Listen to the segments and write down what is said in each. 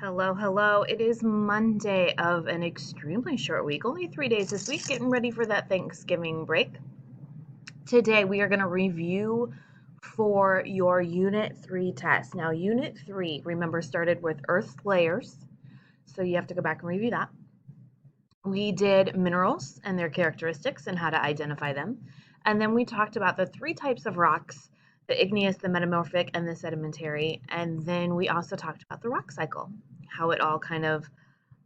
Hello, hello. It is Monday of an extremely short week, only 3 days this week, getting ready for that Thanksgiving break. Today we are going to review for your Unit 3 test. Now, Unit 3, remember, started with Earth's layers, so you have to go back and review that. We did minerals and their characteristics and how to identify them. And then we talked about the three types of rocks, the igneous, the metamorphic, and the sedimentary. And then we also talked about the rock cycle, how it all kind of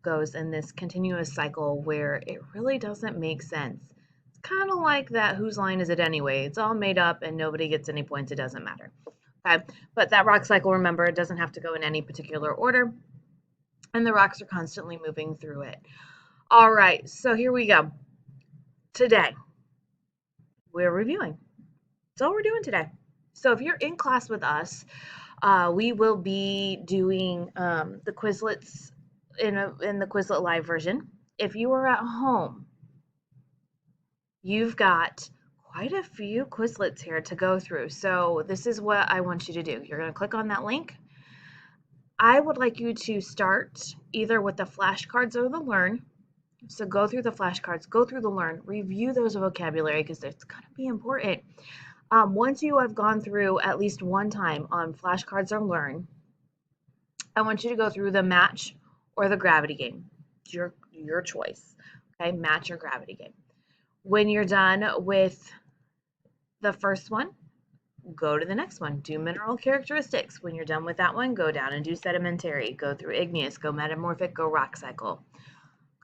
goes in this continuous cycle where it really doesn't make sense. It's kind of like that whose line is it anyway? It's all made up and nobody gets any points. It doesn't matter. Okay, but that rock cycle, remember, it doesn't have to go in any particular order, and the rocks are constantly moving through it. All right, so here we go. Today, we're reviewing. That's all we're doing today. So if you're in class with us, we will be doing the Quizlets in the Quizlet Live version. If you are at home, you've got quite a few Quizlets here to go through. So this is what I want you to do. You're going to click on that link. I would like you to start either with the flashcards or the Learn. So go through the flashcards, go through the Learn, review those vocabulary because it's going to be important. Once you have gone through at least one time on flashcards or Learn, I want you to go through the match or the gravity game. It's your choice. Okay, match or gravity game. When you're done with the first one, go to the next one. Do mineral characteristics. When you're done with that one, go down and do sedimentary. Go through igneous, go metamorphic, go rock cycle.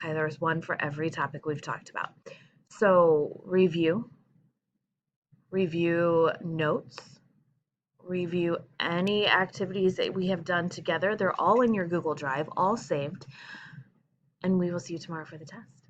Okay, there's one for every topic we've talked about. So review notes, review any activities that we have done together. They're all in your Google Drive, all saved. And we will see you tomorrow for the test.